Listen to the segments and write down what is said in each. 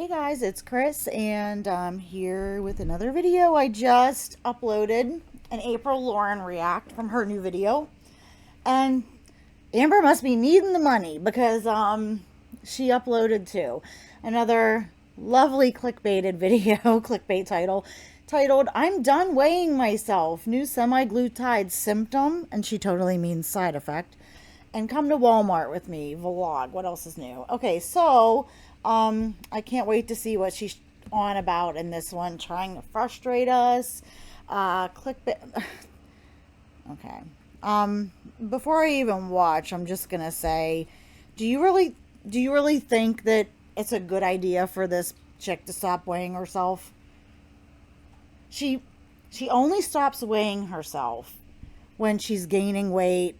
Hey guys, it's Chris, and I'm here with another video. I just uploaded an April Lauren react from her new video, and Amber must be needing the money because she uploaded too another lovely clickbaited video, clickbait titled "I'm done weighing myself. New semaglutide symptom," and she totally means side effect. And come to Walmart with me vlog. What else is new? Okay, so I can't wait to see what she's on about in this one, trying to frustrate us. Clickbait. Okay. Before I even watch, I'm just gonna say, do you really think that it's a good idea for this chick to stop weighing herself? She she only stops weighing herself when she's gaining weight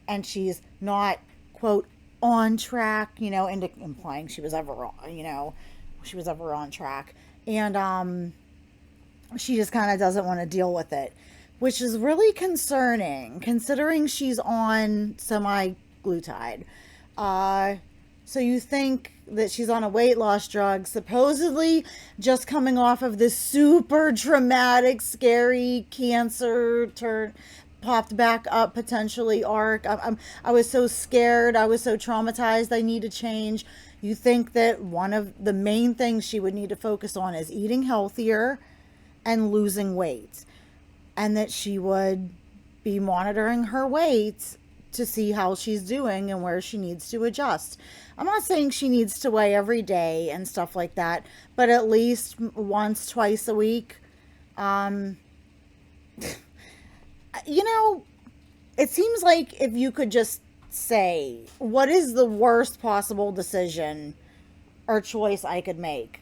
and she's not, quote, on track, implying she was ever she was ever on track. And she just kind of doesn't want to deal with it, which is really concerning considering she's on semaglutide. So you think that she's on a weight loss drug, supposedly just coming off of this super traumatic, scary cancer turn popped back up potentially arc. I was so scared. I was so traumatized. I need to change. You think that one of the main things she would need to focus on is eating healthier and losing weight, and that she would be monitoring her weight to see how she's doing and where she needs to adjust. I'm not saying she needs to weigh every day and stuff like that, but at least once, twice a week. It seems like if you could just say, what is the worst possible decision or choice I could make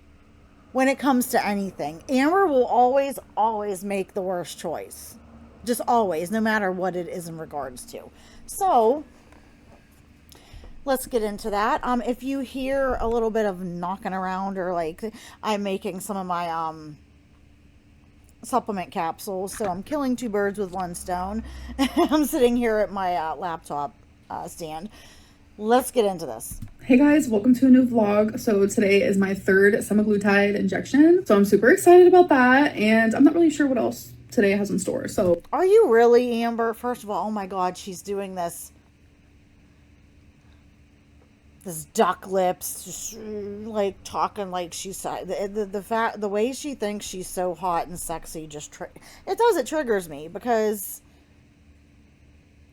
when it comes to anything? Amber will always make the worst choice. Just always, no matter what it is in regards to. So, let's get into that. If you hear a little bit of knocking around, or like I'm making some of my supplement capsules, so I'm killing two birds with one stone. I'm sitting here at my laptop stand. Let's get into this. Hey guys, welcome to a new vlog. So today is my third semaglutide injection, so I'm super excited about that, and I'm not really sure what else today has in store. So are you really, Amber? First of all, oh my god, she's doing this duck lips, just like talking like she's the way she thinks she's so hot and sexy, it triggers me, because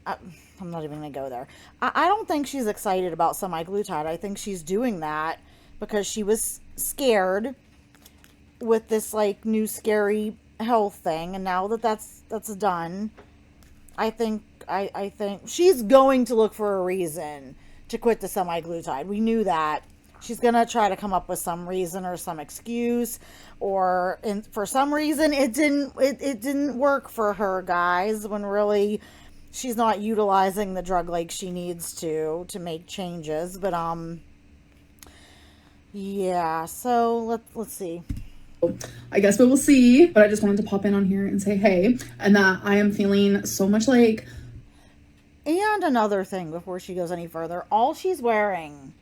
I'm not even gonna go there. I don't think she's excited about semaglutide. I think she's doing that because she was scared with this like new scary health thing, and now that that's done, I think she's going to look for a reason to quit the semaglutide. We knew that. She's gonna try to come up with some reason or some excuse, or for some reason it didn't work for her, guys, when really she's not utilizing the drug like she needs to make changes. But yeah, so let's see. I guess we will see, but I just wanted to pop in on here and say hey, and that I am feeling so much like. And another thing before she goes any further, all she's wearing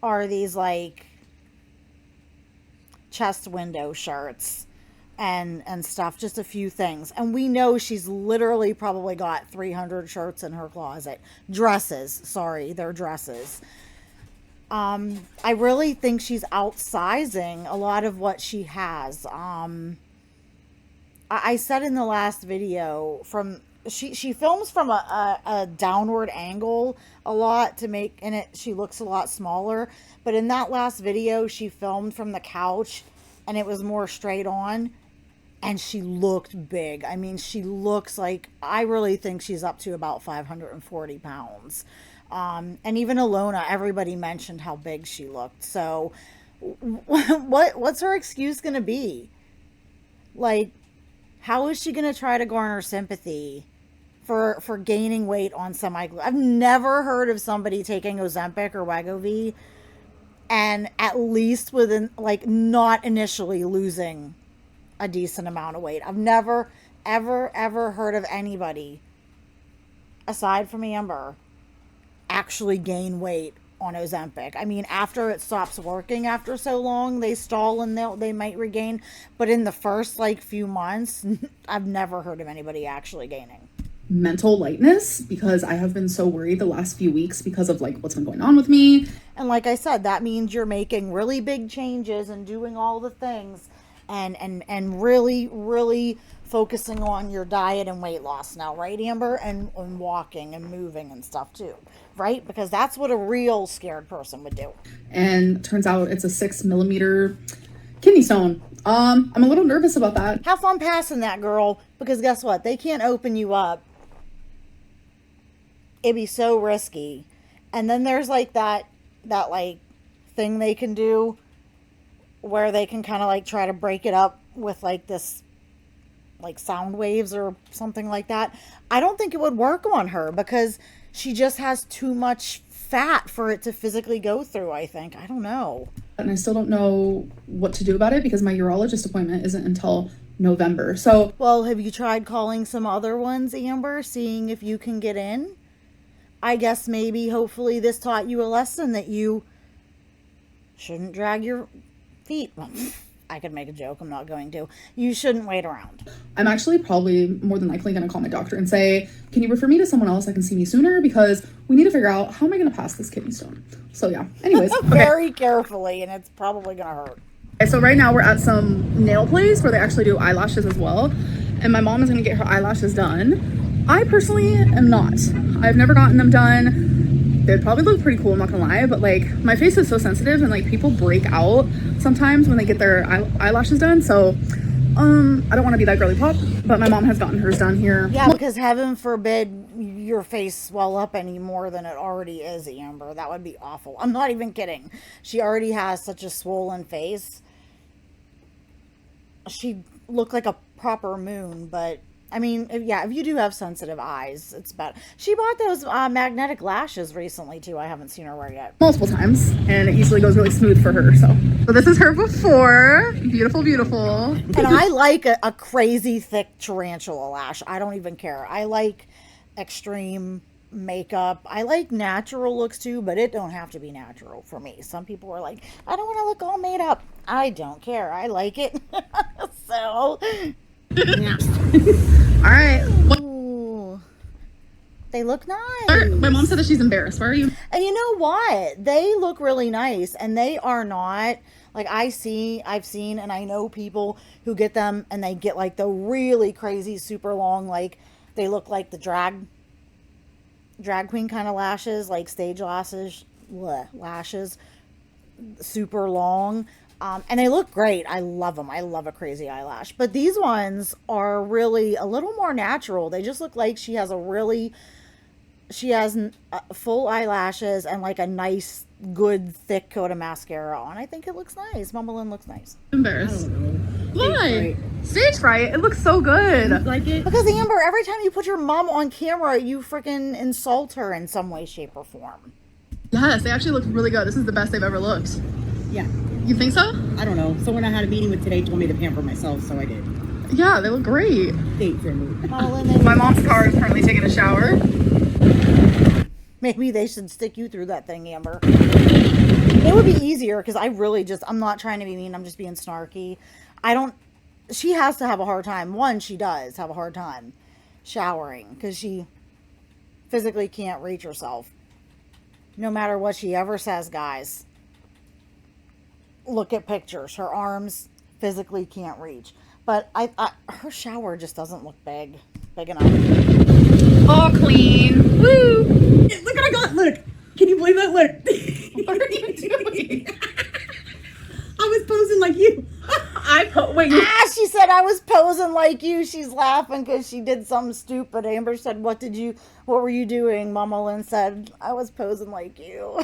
are these like chest window shirts and stuff, just a few things. And we know she's literally probably got 300 shirts in her closet. Dresses, sorry, they're dresses. I really think she's outsizing a lot of what she has. I said in the last video, she films from a downward angle a lot to make, and she looks a lot smaller. But in that last video, she filmed from the couch and it was more straight on, and she looked big. I mean, she looks like, I really think she's up to about 540 pounds. And even Alona, everybody mentioned how big she looked. So what's her excuse going to be? Like, how is she going to try to garner sympathy for gaining weight on semaglutide? I've never heard of somebody taking Ozempic or Wegovy and at least within, like, not initially losing a decent amount of weight. I've never, ever heard of anybody, aside from Amber, actually gain weight on Ozempic. I mean, after it stops working after so long, they stall and they might regain. But in the first like few months, I've never heard of anybody actually gaining. Mental lightness, because I have been so worried the last few weeks because of like what's been going on with me. And like I said, that means you're making really big changes and doing all the things and really focusing on your diet and weight loss now, right, Amber? And walking and moving and stuff too, right? Because that's what a real scared person would do. And turns out it's a 6 millimeter kidney stone. I'm a little nervous about that. Have fun passing that, girl, because guess what? They can't open you up. It'd be so risky. And then there's like that like thing they can do where they can kind of like try to break it up with like this like sound waves or something like that. I don't think it would work on her because she just has too much fat for it to physically go through, I think. I don't know. And I still don't know what to do about it because my urologist appointment isn't until November. So, well, have you tried calling some other ones, Amber, seeing if you can get in? I guess maybe hopefully this taught you a lesson that you shouldn't drag your feet. Well, I could make a joke. I'm not going to. You shouldn't wait around. I'm actually probably more than likely going to call my doctor and say, can you refer me to someone else that can see me sooner? Because we need to figure out how am I going to pass this kidney stone. So yeah, anyways. Very carefully, and it's probably going to hurt. Okay, so right now we're at some nail place where they actually do eyelashes as well. And my mom is going to get her eyelashes done. I personally am not. I've never gotten them done. They'd probably look pretty cool, I'm not gonna lie, but like my face is so sensitive and like people break out sometimes when they get their eyelashes done. So I don't want to be that girly pop, but my mom has gotten hers done here. Yeah, because heaven forbid your face swell up any more than it already is, Amber. That would be awful. I'm not even kidding. She already has such a swollen face. She'd look like a proper moon, but I mean, if you do have sensitive eyes, it's bad. She bought those magnetic lashes recently, too. I haven't seen her wear yet. Multiple times, and it usually goes really smooth for her, so this is her before. Beautiful, beautiful. And I like a crazy thick tarantula lash. I don't even care. I like extreme makeup. I like natural looks, too, but it don't have to be natural for me. Some people are like, I don't want to look all made up. I don't care. I like it. So... Yeah. All right. Ooh, they look nice. My mom said that she's embarrassed. Why are you? And you know what? They look really nice, and they are not like I've seen, and I know people who get them, and they get like the really crazy, super long, like they look like the drag queen kind of lashes, like stage lashes, super long. And they look great. I love them. I love a crazy eyelash. But these ones are really a little more natural. They just look like she has full eyelashes and like a nice, good, thick coat of mascara on. I think it looks nice. Amberlynn looks nice. Embarrassed. Why? Stage fright. It looks so good. Like it? Because Amber, every time you put your mom on camera, you freaking insult her in some way, shape, or form. Yes, they actually look really good. This is the best they've ever looked. Yeah. You think so? I don't know. Someone I had a meeting with today told me to pamper myself, so I did. Yeah, they look great. Date for me. My mom's car is currently taking a shower. Maybe they should stick you through that thing, Amber. It would be easier because I'm not trying to be mean. I'm just being snarky. She has to have a hard time. One, she does have a hard time showering because she physically can't reach herself. No matter what she ever says, guys. Look at pictures. Her arms physically can't reach. But her shower just doesn't look big enough. All clean. Woo! Look what I got. Look. Can you believe that? Look. What are you doing? I was posing like you. Wait. She said I was posing like you. She's laughing because she did something stupid. Amber said, what were you doing? Mama Lynn said, I was posing like you.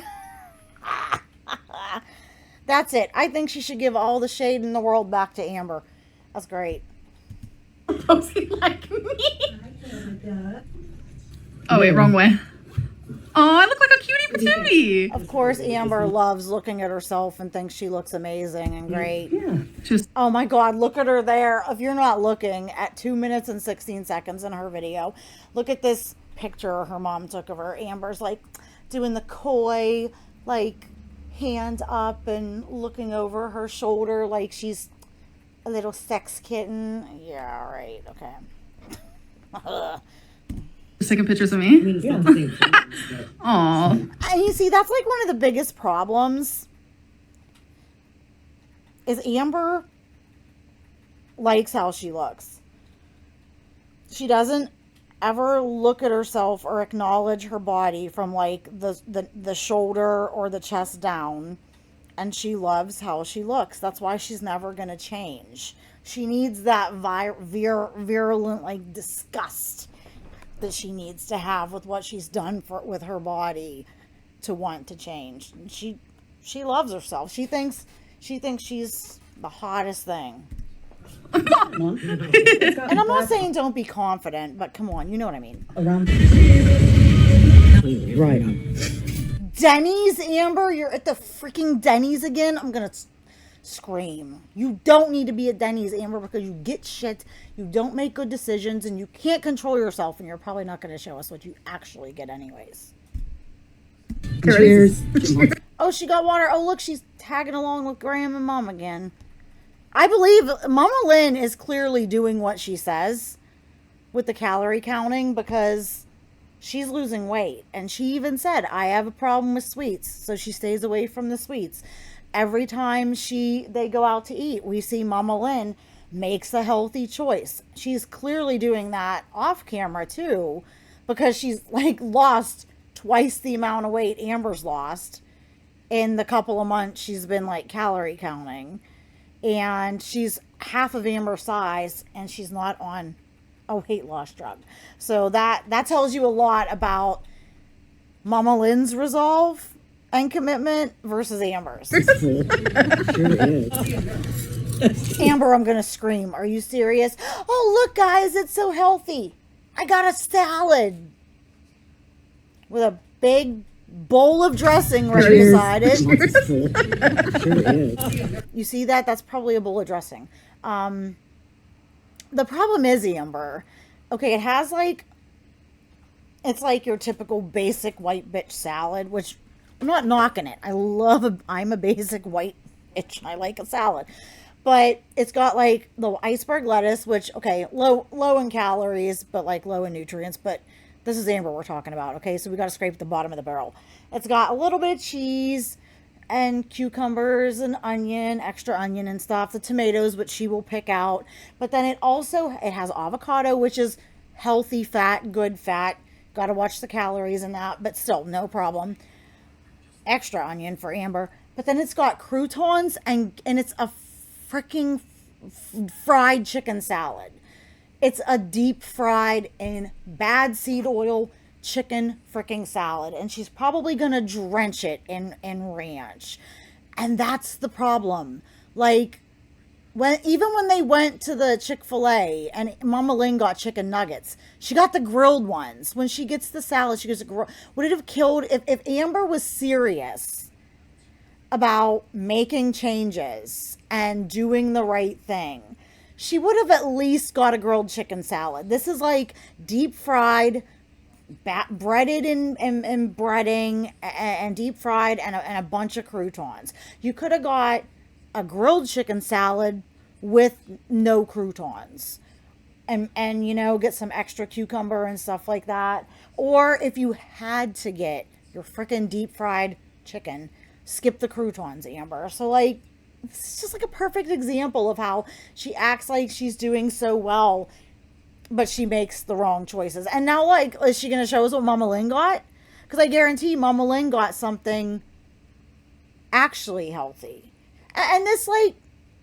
That's it. I think she should give all the shade in the world back to Amber. That's great. Posing like me. Oh, wait, wrong way. Oh, I look like a cutie patootie. Of course, Amber loves looking at herself and thinks she looks amazing and great. Yeah. Oh my God, look at her there. If you're not looking at 2 minutes and 16 seconds in her video, look at this picture her mom took of her. Amber's like doing the coy like hand up and looking over her shoulder like she's a little sex kitten. Yeah, right. Okay. Just taking pictures of me. Aw. And you see, that's like one of the biggest problems is Amber likes how she looks. She doesn't ever look at herself or acknowledge her body from like the shoulder or the chest down, and she loves how she looks. That's why she's never going to change. She needs that virulent like disgust that she needs to have with what she's done with her body to want to change. And she loves herself. She thinks she's the hottest thing. And I'm not saying don't be confident, but come on, you know what I mean. Right on. Denny's, Amber, you're at the freaking Denny's again. I'm gonna scream. You don't need to be at Denny's, Amber, because you get shit, you don't make good decisions, and you can't control yourself, and you're probably not going to show us what you actually get anyways. Cheers. Oh, she got water. Oh, look, she's tagging along with Graham and Mom again. I believe Mama Lynn is clearly doing what she says with the calorie counting, because she's losing weight. And she even said, I have a problem with sweets, so she stays away from the sweets. Every time they go out to eat, we see Mama Lynn makes a healthy choice. She's clearly doing that off camera too, because she's like lost twice the amount of weight Amber's lost in the couple of months she's been like calorie counting. And she's half of Amber's size, and she's not on a weight loss drug. So that tells you a lot about Mama Lynn's resolve and commitment versus Amber's. Sure is. Amber, I'm gonna scream. Are you serious? Oh, look, guys, it's so healthy. I got a salad with a big bowl of dressing right beside it. Sure is. You see that? That's probably a bowl of dressing. The problem is, Amber, okay, it has like, it's like your typical basic white bitch salad, which I'm not knocking it. I'm a basic white bitch and I like a salad. But it's got like the iceberg lettuce, which, okay, low in calories, but like low in nutrients. But this is Amber we're talking about, okay? So we got to scrape the bottom of the barrel. It's got a little bit of cheese and cucumbers and onion, extra onion and stuff. The tomatoes, which she will pick out. But then it has avocado, which is healthy fat, good fat. Got to watch the calories in that, but still, no problem. Extra onion for Amber. But then it's got croutons, and it's a freaking fried chicken salad. It's a deep fried in bad seed oil chicken freaking salad, and she's probably gonna drench it in ranch. And that's the problem. Like, even when they went to the Chick-fil-A and Mama Lynn got chicken nuggets, she got the grilled ones. When she gets the salad, she gets a grill. Would it have killed if Amber was serious about making changes and doing the right thing? She would have at least got a grilled chicken salad. This is like deep fried, breaded in breading, and deep fried, and a bunch of croutons. You could have got a grilled chicken salad with no croutons, and you know, get some extra cucumber and stuff like that. Or if you had to get your freaking deep fried chicken, skip the croutons, Amber. So like, it's just like a perfect example of how she acts like she's doing so well, but she makes the wrong choices. And now, like, is she going to show us what Mama Lynn got? Because I guarantee Mama Lynn got something actually healthy. And this, like,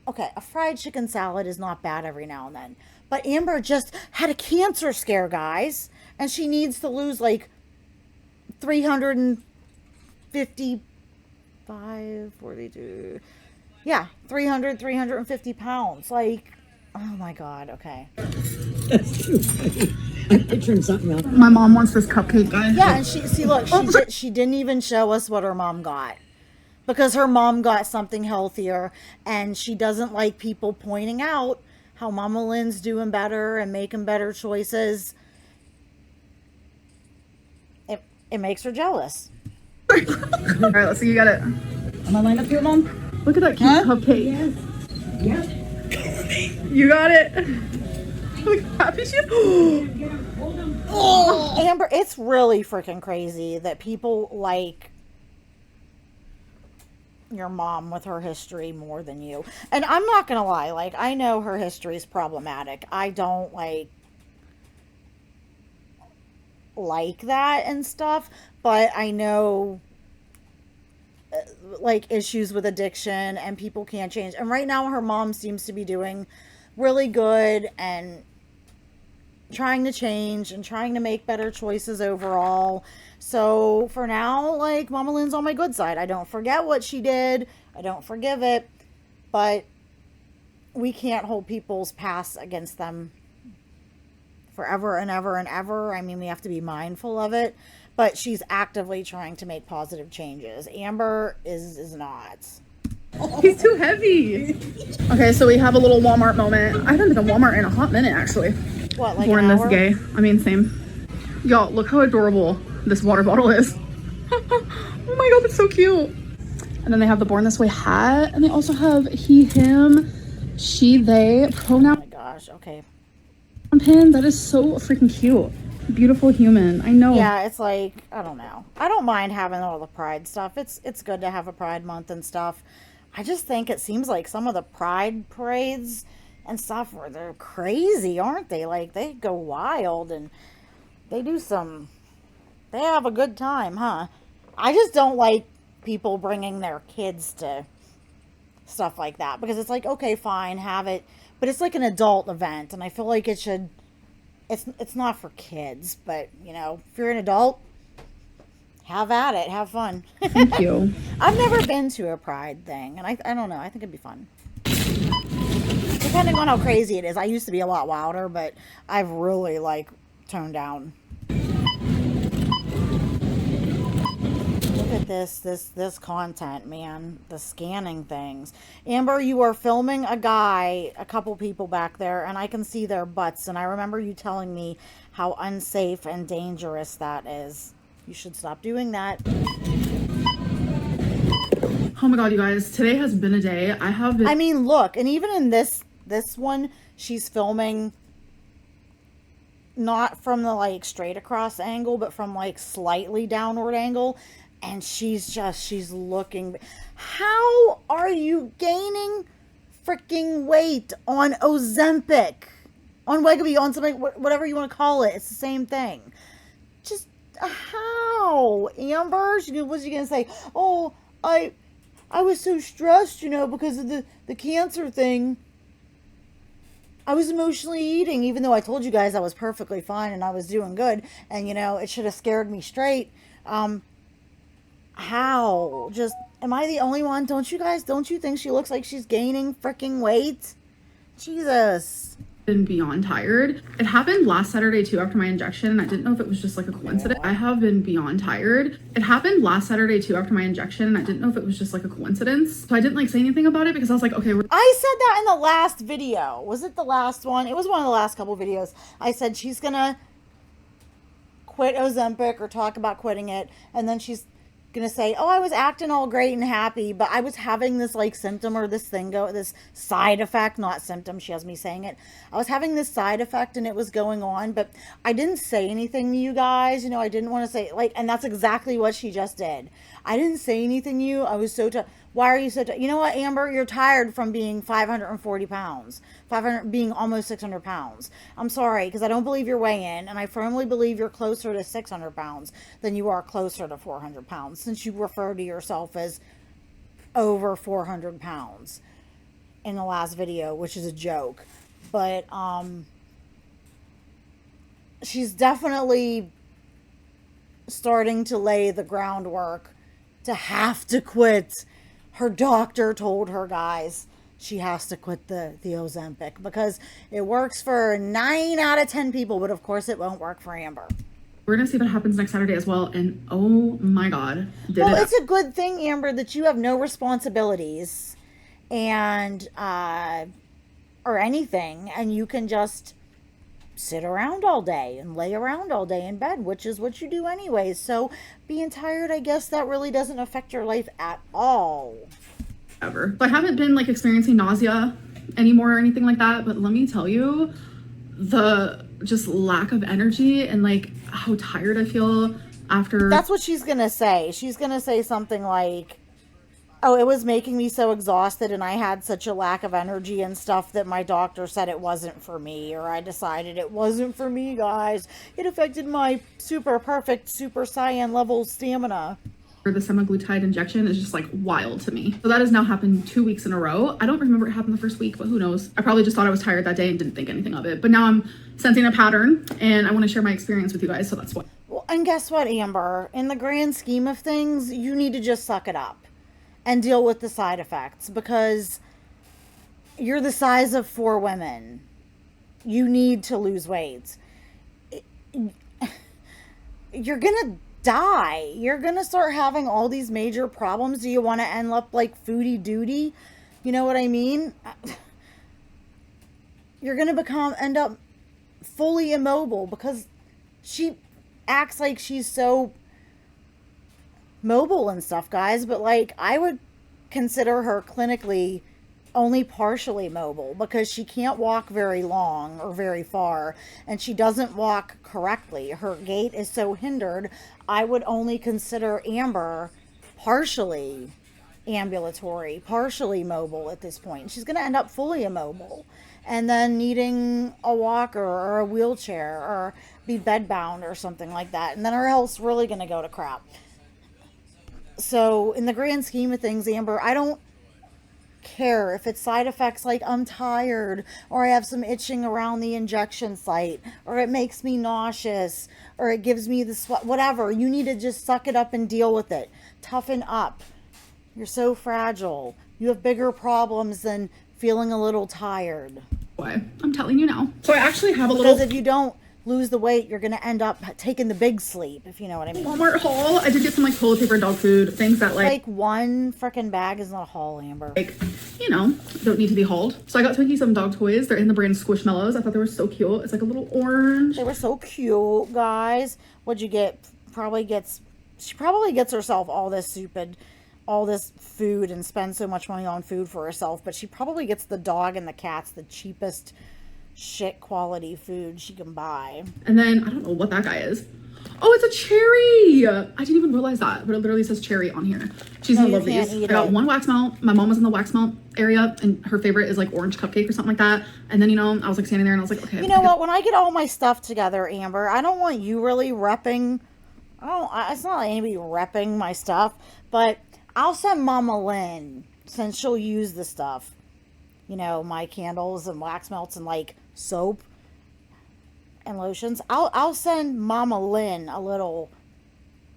okay, a fried chicken salad is not bad every now and then. But Amber just had a cancer scare, guys. And she needs to lose, like, 350 pounds. Like, oh my God, okay. That's too funny. I'm picturing something else. My mom wants this cupcake, guys. Yeah, and look, she didn't even show us what her mom got. Because her mom got something healthier, and she doesn't like people pointing out how Mama Lynn's doing better and making better choices. It makes her jealous. All right, let's see. You got it. Am I lined up here, Mom? Look at that cute cupcake. Yes. You got it. Look how happy she is. Oh, Amber, it's really freaking crazy that people like your mom with her history more than you. And I'm not gonna lie, like, I know her history is problematic. I don't like that and stuff, but I know like issues with addiction and people can't change. And right now her mom seems to be doing really good and trying to change and trying to make better choices overall. So for now, like, Mama Lynn's on my good side. I don't forget what she did. I don't forgive it, but we can't hold people's past against them forever and ever and ever. I mean, we have to be mindful of it, but she's actively trying to make positive changes. Amber is not. He's too heavy. Okay, so we have a little Walmart moment. I haven't been to Walmart in a hot minute, actually. What, like Born an this hour? gay. I mean, same. Y'all, look how adorable this water bottle is. Oh my god, that's so cute. And then they have the Born This Way hat, and they also have he, him, she, they pronoun Oh my gosh, okay. pin. That is so freaking cute. Beautiful human. I know. Yeah, it's like, I don't know. I don't mind having all the pride stuff. It's good to have a pride month and stuff. I just think it seems like some of the pride parades and stuff where they're crazy, aren't they? Like, they go wild and they have a good time, huh? I just don't like people bringing their kids to stuff like that, because it's like, okay, fine, have it, but it's like an adult event, and I feel like it's not for kids, but, you know, if you're an adult, have at it, have fun. Thank you. I've never been to a pride thing, and I don't know, I think it'd be fun. Depending on how crazy it is. I used to be a lot wilder, but I've really, like, toned down. Look at this content, man. The scanning things. Amber, you are filming a couple people back there, and I can see their butts, and I remember you telling me how unsafe and dangerous that is. You should stop doing that. Oh my god, you guys, today has been a day. I mean, look, and even in this one, she's filming not from the, like, straight across angle, but from, like, slightly downward angle, and she's looking. How are you gaining freaking weight on Ozempic, on Wegovy, on something, whatever you want to call it? It's the same thing. Just how? Amber, what's she gonna say? Oh, I was so stressed, you know, because of the cancer thing. I was emotionally eating, even though I told you guys I was perfectly fine and I was doing good. And, you know, it should have scared me straight. How? Just, am I the only one? Don't you think she looks like she's gaining freaking weight? Jesus. been beyond tired. It happened last Saturday too after my injection, and I didn't know if it was just like a coincidence. I have been beyond tired. It happened last Saturday too after my injection, and I didn't know if it was just like a coincidence. So I didn't like say anything about it because I was like, okay, I said that in the last video. Was it the last one? It was one of the last couple videos. I said she's gonna quit Ozempic or talk about quitting it, and then she's gonna say, oh, I was acting all great and happy, but I was having this like symptom or this side effect, not symptom, she has me saying it. I was having this side effect and it was going on, but I didn't say anything to you guys, you know, I didn't want to say, like, and that's exactly what she just did. I didn't say anything to you. I was so tired. Why are you so tired? You know what, Amber, you're tired from being 540 pounds, being almost 600 pounds. I'm sorry, because I don't believe you're weighing, and I firmly believe you're closer to 600 pounds than you are closer to 400 pounds, since you refer to yourself as over 400 pounds in the last video, which is a joke. But, she's definitely starting to lay the groundwork to have to quit. Her doctor told her, guys, she has to quit the Ozempic because it works for 9 out of 10 people, but of course it won't work for Amber. we're gonna see what happens next Saturday as well. And oh my God, it's a good thing, Amber, that you have no responsibilities and or anything, and you can just sit around all day and lay around all day in bed, which is what you do anyways. So being tired, I guess that really doesn't affect your life at all. Ever. So I haven't been like experiencing nausea anymore or anything like that, but let me tell you, the just lack of energy and like how tired I feel after. That's what she's gonna say. She's gonna say something like, oh, it was making me so exhausted and I had such a lack of energy and stuff that my doctor said it wasn't for me, or I decided it wasn't for me, guys. It affected my super perfect super saiyan level stamina. The semaglutide injection is just like wild to me. So that has now happened 2 weeks in a row. I don't remember it happened the first week, but who knows? I probably just thought I was tired that day and didn't think anything of it. But now I'm sensing a pattern and I want to share my experience with you guys. So that's what. Well, and guess what, Amber? In the grand scheme of things, you need to just suck it up and deal with the side effects, because you're the size of 4 women. You need to lose weight. You're gonna die. You're gonna start having all these major problems. Do you want to end up like Foodie Duty? You know what I mean? You're gonna end up fully immobile, because she acts like she's so mobile and stuff, guys, but like I would consider her clinically only partially mobile, because she can't walk very long or very far, and she doesn't walk correctly. Her gait is so hindered. I would only consider Amber partially ambulatory, partially mobile at this point. She's going to end up fully immobile and then needing a walker or a wheelchair or be bedbound or something like that, and then her health's really going to go to crap. So in the grand scheme of things, Amber, I don't care if it's side effects like I'm tired, or I have some itching around the injection site, or it makes me nauseous, or it gives me the sweat, whatever. You need to just suck it up and deal with it. Toughen up. You're so fragile. You have bigger problems than feeling a little tired. Why? I'm telling you now. So I actually have a Because if you don't lose the weight, you're going to end up taking the big sleep, if you know what I mean. Walmart haul. I did get some like toilet paper and dog food, things that like one freaking bag is not a haul, Amber. Like, you know, don't need to be hauled. So I got Twinkie some dog toys. They're in the brand Squishmallows. I thought they were so cute. It's like a little orange. They were so cute, guys. What'd you get? She probably gets herself all this food and spends so much money on food for herself, but she probably gets the dog and the cats the cheapest shit quality food she can buy. And then I don't know what that guy is. Oh, it's a cherry. I didn't even realize that, but it literally says cherry on here. She's gonna love these. I got one wax melt. My mom was in the wax melt area and her favorite is like orange cupcake or something like that. And then, you know, I was like standing there and I was like, okay. You know what? When I get all my stuff together, Amber, I don't want you really repping. It's not like anybody repping my stuff, but I'll send Mama Lynn, since she'll use the stuff. You know, my candles and wax melts and like soap and lotions. I'll send Mama Lynn a little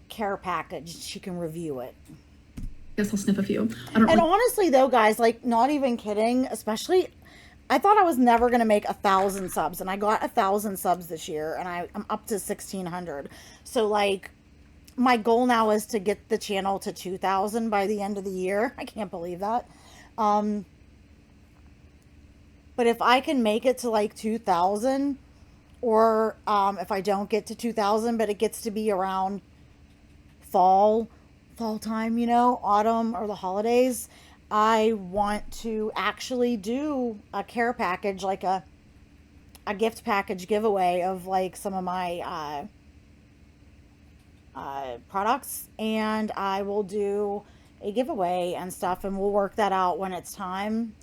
care package. She can review it. Guess I'll sniff a few. Honestly though, guys, like not even kidding, especially I thought I was never going to make 1,000 subs, and I got 1,000 subs this year, and I'm up to 1,600. So like my goal now is to get the channel to 2,000 by the end of the year. I can't believe that. But if I can make it to like 2,000, or if I don't get to 2,000, but it gets to be around fall time, you know, autumn or the holidays, I want to actually do a care package, like a gift package giveaway of like some of my products, and I will do a giveaway and stuff, and we'll work that out when it's time.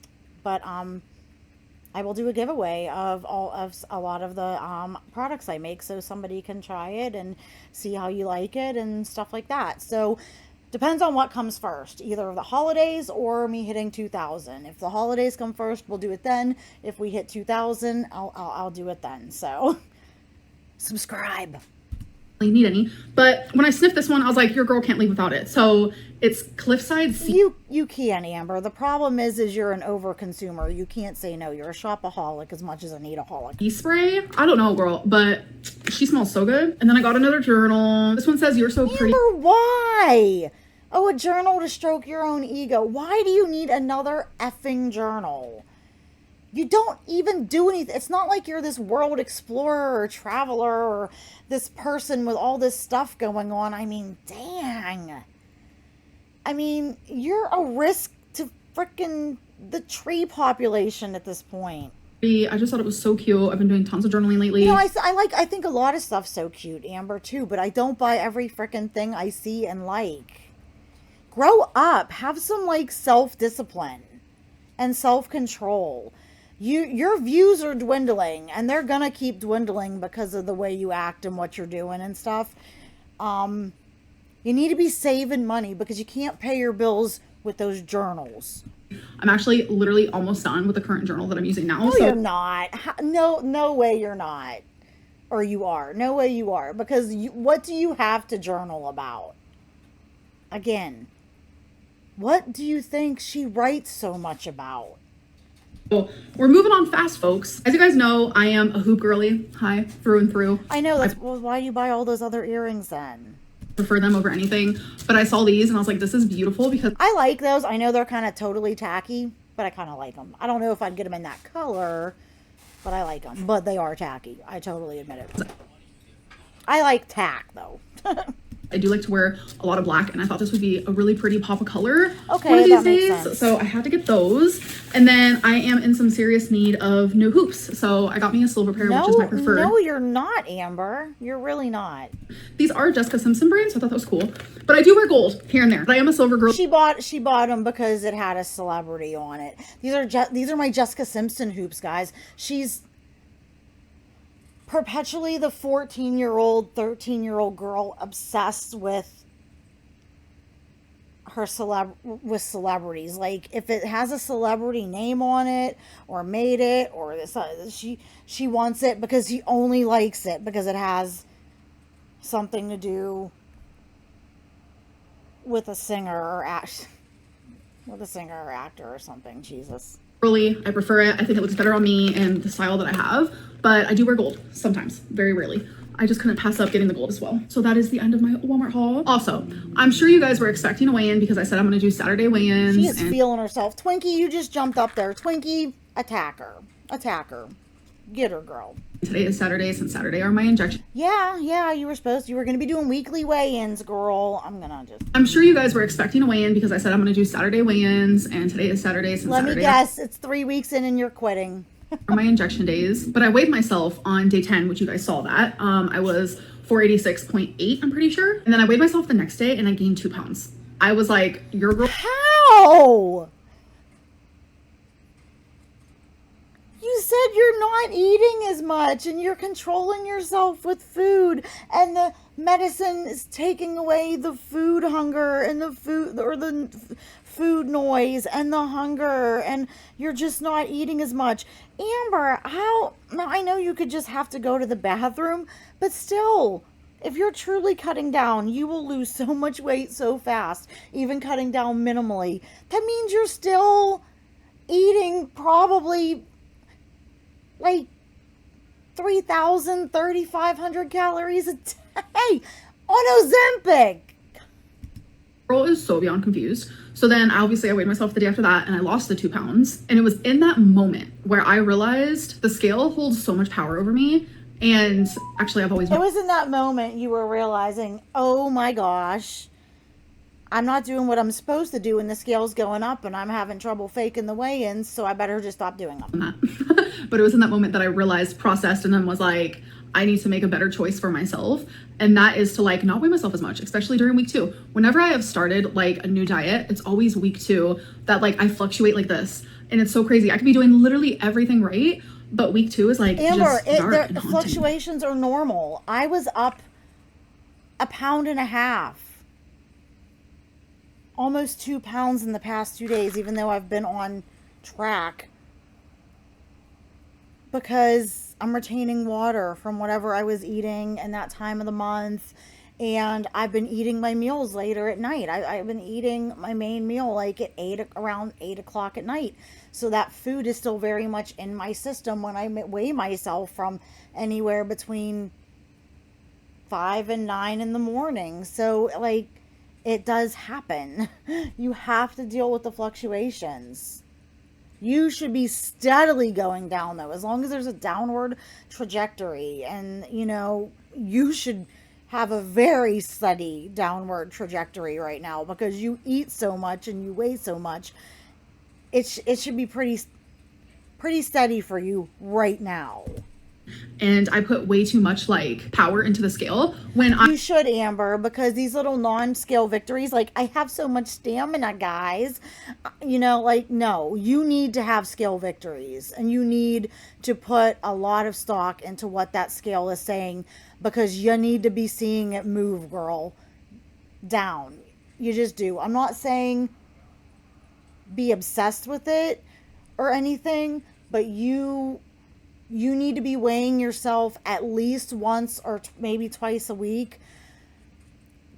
But I will do a giveaway of a lot of the products I make, so somebody can try it and see how you like it and stuff like that. So depends on what comes first, either the holidays or me hitting 2,000. If the holidays come first, we'll do it then. If we hit 2,000, I'll do it then. So subscribe. Need any, but when I sniffed this one, I was like, your girl can't leave without it. So it's Cliffside Sea. You can, Amber. The problem is you're an over consumer. You can't say no. You're a shopaholic as much as a need-aholic. Bee spray. I don't know, girl, but she smells so good. And then I got another journal. This one says, you're so pretty. Amber, why? Oh, a journal to stroke your own ego. Why do you need another effing journal? You don't even do anything. It's not like you're this world explorer or traveler or this person with all this stuff going on. I mean, dang. I mean, you're a risk to frickin' the tree population at this point. I just thought it was so cute. I've been doing tons of journaling lately. You know, I think a lot of stuff's so cute, Amber, too, but I don't buy every frickin' thing I see and like. Grow up. Have some, like, self-discipline and self-control. Your views are dwindling, and they're gonna keep dwindling because of the way you act and what you're doing and stuff. You need to be saving money because you can't pay your bills with those journals. I'm actually literally almost done with the current journal that I'm using now. No, you're not. No way you're not. Or you are. No way you are. Because what do you have to journal about? Again, what do you think she writes so much about? So we're moving on fast, folks. As you guys know, I am a hoop girly. Hi, through and through. I know. Well, why do you buy all those other earrings then? Prefer them over anything, but I saw these and I was like, this is beautiful because I like those. I know they're kind of totally tacky, but I kind of like them. I don't know if I'd get them in that color, but I like them. But they are tacky. I totally admit it. I like tack though. I do like to wear a lot of black, and I thought this would be a really pretty pop of color okay, one of these that makes days. sense. So I had to get those. And then I am in some serious need of new hoops. So I got me a silver pair, which is my preferred. No, you're not, Amber. You're really not. These are Jessica Simpson brands, so I thought that was cool. But I do wear gold here and there. But I am a silver girl. She bought them because it had a celebrity on it. These are my Jessica Simpson hoops, guys. She's perpetually the 14-year-old, 13-year-old girl obsessed with her celebrities. Like, if it has a celebrity name on it or made it or this, she wants it because she only likes it because it has something to do with a singer or actor or something. Jesus. Really, I prefer it. I think it looks better on me and the style that I have, but I do wear gold sometimes, very rarely. I just couldn't pass up getting the gold as well. So that is the end of my Walmart haul. Also, I'm sure you guys were expecting a weigh-in because I said I'm going to do Saturday weigh-ins. She is feeling herself. Twinkie, you just jumped up there. Twinkie, attack her. Get her, girl. Today is Saturday, since Saturday are my injections. Yeah, you were going to be doing weekly weigh-ins, girl. I'm sure you guys were expecting a weigh-in because I said I'm going to do Saturday weigh-ins, and today is Saturday, since Let me guess, it's 3 weeks in and you're quitting. are my injection days. But I weighed myself on day 10, which you guys saw that. I was 486.8, I'm pretty sure. And then I weighed myself the next day and I gained 2 pounds. I was like, your girl. How? You said you're not eating as much and you're controlling yourself with food, and the medicine is taking away the food hunger and the food noise and the hunger, and you're just not eating as much. Amber, how? Now, I know you could just have to go to the bathroom, but still, if you're truly cutting down, you will lose so much weight so fast, even cutting down minimally. That means you're still eating probably like 3,000, 3,500 calories a day on Ozempic. Girl is so beyond confused. So then obviously I weighed myself the day after that and I lost the 2 pounds. And it was in that moment where I realized the scale holds so much power over me. And actually I've always... It was in that moment you were realizing, oh my gosh, I'm not doing what I'm supposed to do and the scale's going up and I'm having trouble faking the weigh-ins, so I better just stop doing them. But it was in that moment that I realized, processed, and then was like, I need to make a better choice for myself. And that is to like not weigh myself as much, especially during week 2. Whenever I have started like a new diet, it's always week 2 that like I fluctuate like this. And it's so crazy. I could be doing literally everything right, but week 2 is like Amber, just dark and the haunting. fluctuations are normal. I was up 1.5 pounds. Almost 2 pounds in the past 2 days, even though I've been on track. Because I'm retaining water from whatever I was eating in that time of the month. And I've been eating my meals later at night. I've been eating my main meal like at around 8 o'clock at night. So that food is still very much in my system when I weigh myself from anywhere between 5 and 9 in the morning. So like, it does happen. You have to deal with the fluctuations. You should be steadily going down, though, as long as there's a downward trajectory. And, you know, you should have a very steady downward trajectory right now because you eat so much and you weigh so much. It should be pretty steady for you right now. And I put way too much like power into the scale You should, Amber, because these little non-scale victories, like, I have so much stamina, guys, you know, like, no, you need to have scale victories, and you need to put a lot of stock into what that scale is saying, because you need to be seeing it move, girl, down. You just do. I'm not saying be obsessed with it or anything, but you need to be weighing yourself at least once or maybe twice a week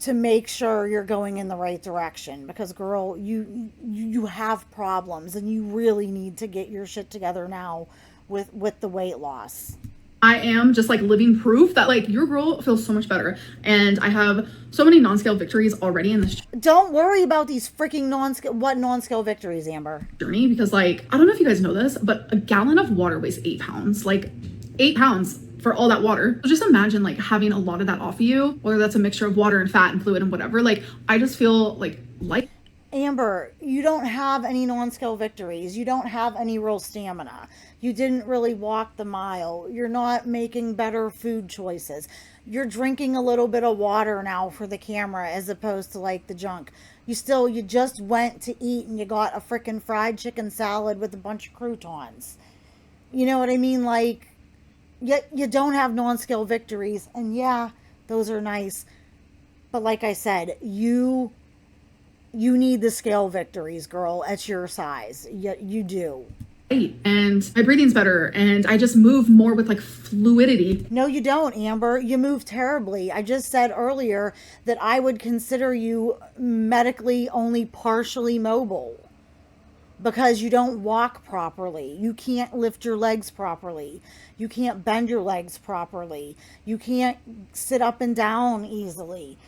to make sure you're going in the right direction, because, girl, you have problems and you really need to get your shit together now with the weight loss. I am just like living proof that like your girl feels so much better, and I have so many non-scale victories already in this Don't worry about these freaking non-scale victories, Amber. journey, because like, I don't know if you guys know this, but a gallon of water weighs 8 pounds, like 8 pounds for all that water. So just imagine like having a lot of that off of you, whether that's a mixture of water and fat and fluid and whatever. Like, I just feel like light. Amber, you don't have any non-scale victories. You don't have any real stamina. You didn't really walk the mile. You're not making better food choices. You're drinking a little bit of water now for the camera as opposed to like the junk. You just went to eat and you got a freaking fried chicken salad with a bunch of croutons. You know what I mean? Like, yet you don't have non-scale victories. And yeah, those are nice. But like I said, you need the scale victories, girl, at your size. You do. And my breathing's better, and I just move more with like fluidity. No, you don't, Amber. You move terribly. I just said earlier that I would consider you medically only partially mobile because you don't walk properly. You can't lift your legs properly. You can't bend your legs properly. You can't sit up and down easily.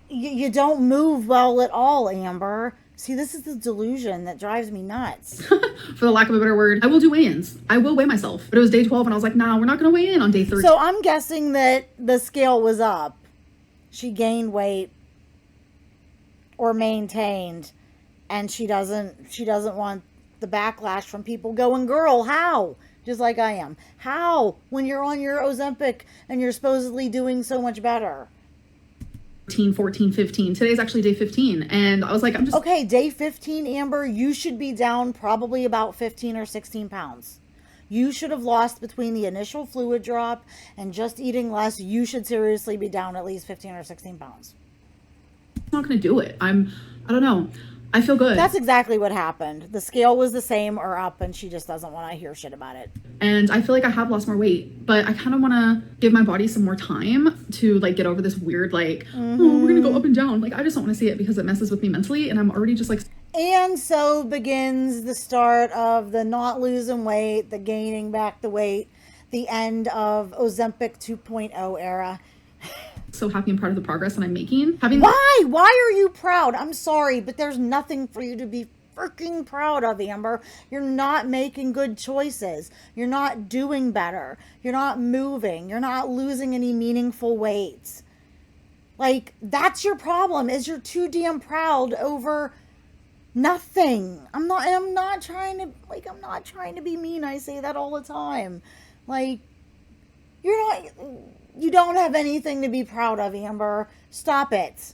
You don't move well at all, Amber. See, this is the delusion that drives me nuts. For the lack of a better word, I will do weigh-ins. I will weigh myself. But it was day 12 and I was like, nah, we're not going to weigh in on day 13. So I'm guessing that the scale was up. She gained weight or maintained, and she doesn't want the backlash from people going, girl, how? Just like I am. How? When you're on your Ozempic and you're supposedly doing so much better. 14, 15. Today's actually day 15. And I was like, Okay, day 15, Amber, you should be down probably about 15 or 16 pounds. You should have lost between the initial fluid drop and just eating less. You should seriously be down at least 15 or 16 pounds. I'm not going to do it. I don't know. I feel good. That's exactly what happened. The scale was the same or up, and she just doesn't want to hear shit about it. And I feel like I have lost more weight, but I kind of want to give my body some more time to like get over this weird, like, oh, we're going to go up and down. Like, I just don't want to see it because it messes with me mentally. And I'm already just like. And so begins the start of the not losing weight, the gaining back the weight, the end of Ozempic 2.0 era. So happy and proud of the progress that I'm making. Why are you proud? I'm sorry, but there's nothing for you to be freaking proud of, Amber. You're not making good choices. You're not doing better. You're not moving. You're not losing any meaningful weight. Like, that's your problem, is you're too damn proud over nothing. I'm not trying to be mean. I say that all the time. Like, you don't have anything to be proud of, Amber. Stop it.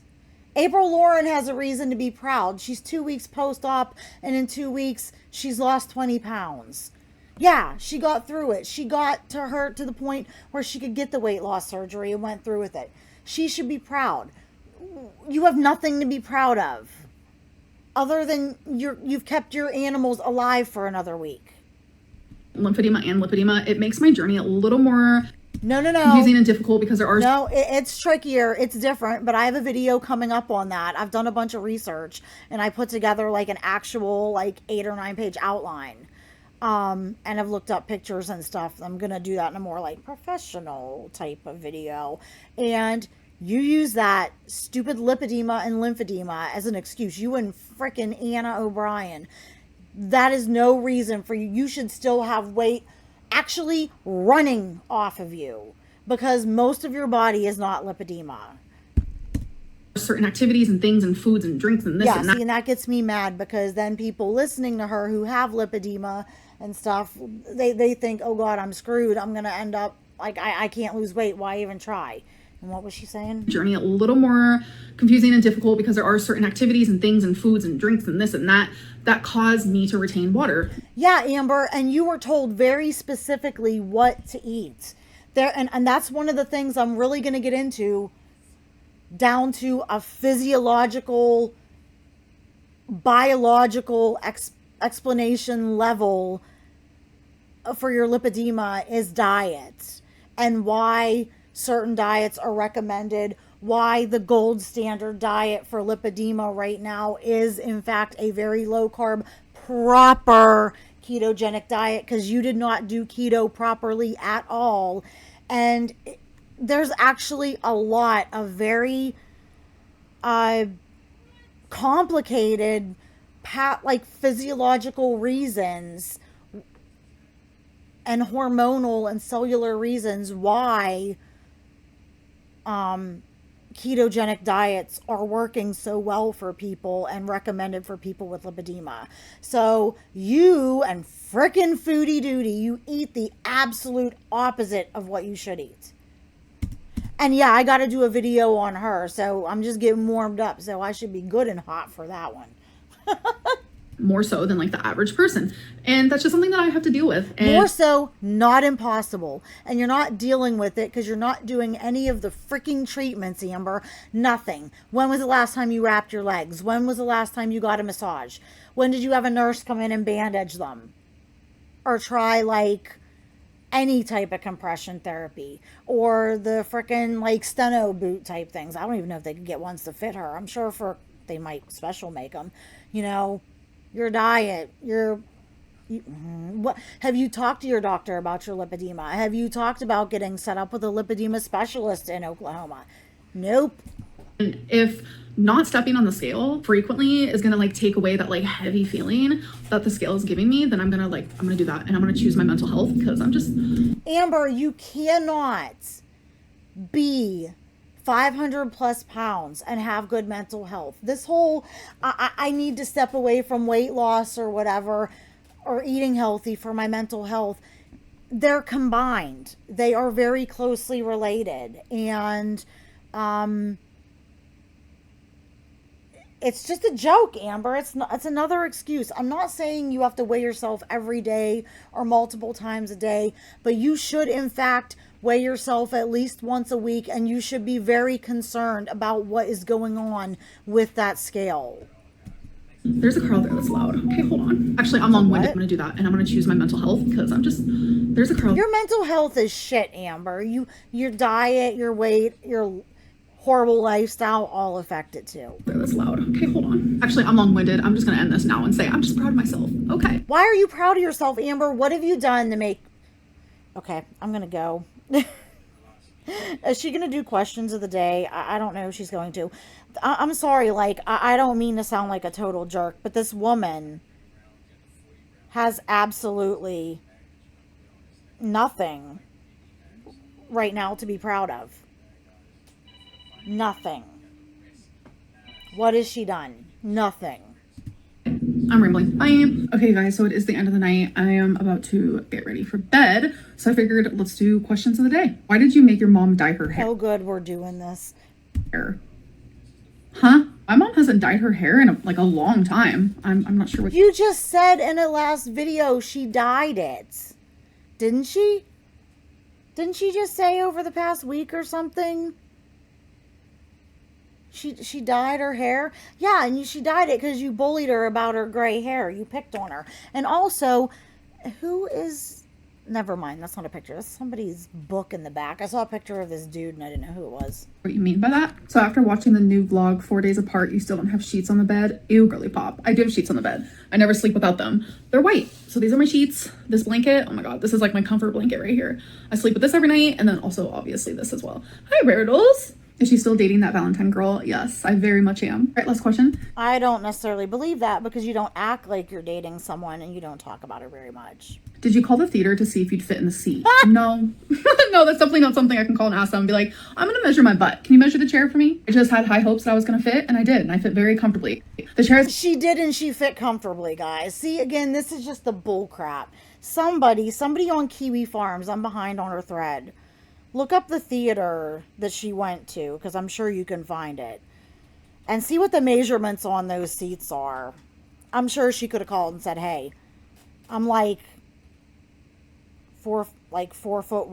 April Lauren has a reason to be proud. She's 2 weeks post-op, and in 2 weeks, she's lost 20 pounds. Yeah, she got through it. She got to the point where she could get the weight loss surgery and went through with it. She should be proud. You have nothing to be proud of, other than you've kept your animals alive for another week. Lymphedema and lipedema, it makes my journey a little more No. confusing and difficult because there are. No, it's trickier. It's different, but I have a video coming up on that. I've done a bunch of research and I put together like an actual like 8 or 9 page outline. And I've looked up pictures and stuff. I'm going to do that in a more like professional type of video. And you use that stupid lipedema and lymphedema as an excuse. You and frickin' Anna O'Brien. that is no reason for you. You should still have weight actually running off of you, because most of your body is not lipedema. Certain activities and things and foods and drinks and this and that. See, and that gets me mad, because then people listening to her who have lipedema and stuff, they think, oh God, I'm screwed. I'm going to end up like, I can't lose weight. Why even try? And what was she saying? Journey a little more confusing and difficult, because there are certain activities and things and foods and drinks and this and that cause me to retain water. Yeah, Amber, and you were told very specifically what to eat. And that's one of the things I'm really going to get into, down to a physiological, biological explanation level for your lipedema, is diet, and why certain diets are recommended, why the gold standard diet for lipedema right now is in fact a very low carb, proper ketogenic diet, because you did not do keto properly at all. And there's actually a lot of very complicated like physiological reasons and hormonal and cellular reasons why ketogenic diets are working so well for people and recommended for people with lipedema. So you and frickin' foodie duty, you eat the absolute opposite of what you should eat. And yeah, I got to do a video on her, so I'm just getting warmed up, so I should be good and hot for that one. More so than like the average person. And that's just something that I have to deal with. And more so, not impossible. And you're not dealing with it because you're not doing any of the freaking treatments, Amber. Nothing. When was the last time you wrapped your legs? When was the last time you got a massage? When did you have a nurse come in and bandage them? Or try like any type of compression therapy, or the freaking like steno boot type things. I don't even know if they could get ones to fit her. I'm sure they might special make them. You know, your diet, what have you talked to your doctor about your lipedema? Have you talked about getting set up with a lipedema specialist in Oklahoma? Nope. And if not stepping on the scale frequently is gonna like take away that like heavy feeling that the scale is giving me, then I'm gonna do that, and I'm gonna choose my mental health, because I'm just... Amber, you cannot be 500 plus pounds and have good mental health. This whole, I need to step away from weight loss or whatever, or eating healthy for my mental health. They're combined. They are very closely related. And, it's just a joke, Amber. It's another excuse. I'm not saying you have to weigh yourself every day or multiple times a day, but you should in fact weigh yourself at least once a week, and you should be very concerned about what is going on with that scale. There's a car out there that's loud. Okay, hold on. Actually, I'm long-winded. I'm going to do that, and I'm going to choose my mental health, because there's a car. Your mental health is shit, Amber. Your diet, your weight, your horrible lifestyle all affect it too. That's loud. Okay, hold on. Actually, I'm long-winded. I'm just going to end this now and say I'm just proud of myself. Okay. Why are you proud of yourself, Amber? What have you done to make... Okay, I'm going to go. Is she going to do questions of the day? I don't know if she's going to. I'm sorry, like, I don't mean to sound like a total jerk, but this woman has absolutely nothing right now to be proud of. Nothing. What has she done? Nothing. I'm rambling. Bye. Okay, guys, so it is the end of the night. I am about to get ready for bed. So I figured let's do questions of the day. Why did you make your mom dye her hair? Oh, good. We're doing this. Huh? My mom hasn't dyed her hair in a long time. I'm not sure what... You just said in the last video she dyed it. Didn't she? Didn't she just say over the past week or something? She dyed her hair? Yeah, and she dyed it because you bullied her about her gray hair. You picked on her. And also, who is... Never mind, that's not a picture. That's somebody's book in the back. I saw a picture of this dude and I didn't know who it was. What you mean by that? So after watching the new vlog, 4 days apart, you still don't have sheets on the bed? Ew, girly pop. I do have sheets on the bed. I never sleep without them. They're white. So these are my sheets. This blanket, oh my god, this is like my comfort blanket right here. I sleep with this every night, and then also obviously this as well. Hi, Raredles. Is she still dating that Valentine girl? Yes, I very much am. All right, last question. I don't necessarily believe that because you don't act like you're dating someone and you don't talk about it very much. Did you call the theater to see if you'd fit in the seat? No. No, that's definitely not something I can call and ask them and be like, I'm going to measure my butt. Can you measure the chair for me? I just had high hopes that I was going to fit, and I did, and I fit very comfortably. The chair is... She did, and she fit comfortably, guys. See, again, this is just the bull crap. Somebody on Kiwi Farms, I'm behind on her thread. Look up the theater that she went to, because I'm sure you can find it. And see what the measurements on those seats are. I'm sure she could have called and said, hey, I'm like 4 foot wide, 4 foot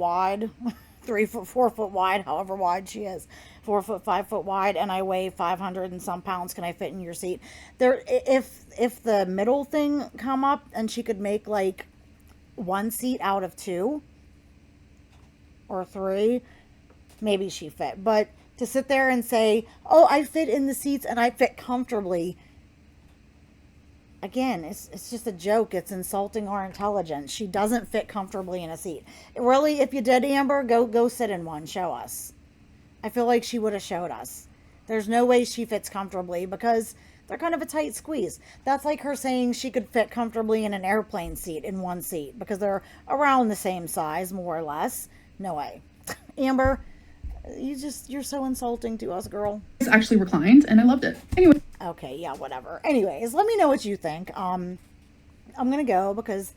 wide, however wide she is, 4 foot, 5 foot wide, and I weigh 500 and some pounds. Can I fit in your seat? There, if the middle thing come up and she could make like 1 seat out of 2 or 3, maybe she fit. But to sit there and say, oh, I fit in the seats and I fit comfortably, again, it's just a joke. It's insulting our intelligence. She doesn't fit comfortably in a seat. Really, if you did, Amber, go sit in one. Show us. I feel like she would have showed us. There's no way she fits comfortably because they're kind of a tight squeeze. That's like her saying she could fit comfortably in an airplane seat in 1 seat because they're around the same size, more or less. No way. Amber, you're so insulting to us, girl. It's actually reclined, and I loved it. Anyway. Okay, yeah, whatever. Anyways, let me know what you think. I'm going to go because,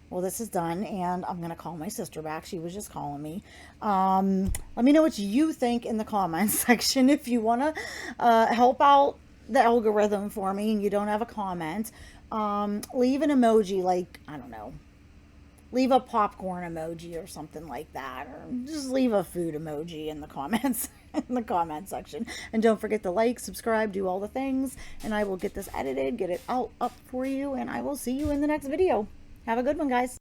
well, this is done, and I'm going to call my sister back. She was just calling me. Let me know what you think in the comments section. If you want to help out the algorithm for me and you don't have a comment, leave an emoji like, I don't know, leave a popcorn emoji or something like that, or just leave a food emoji in the comments in the comment section. And don't forget to like, subscribe, do all the things, and I will get this edited, get it out up for you, and I will see you in the next video. Have a good one, guys.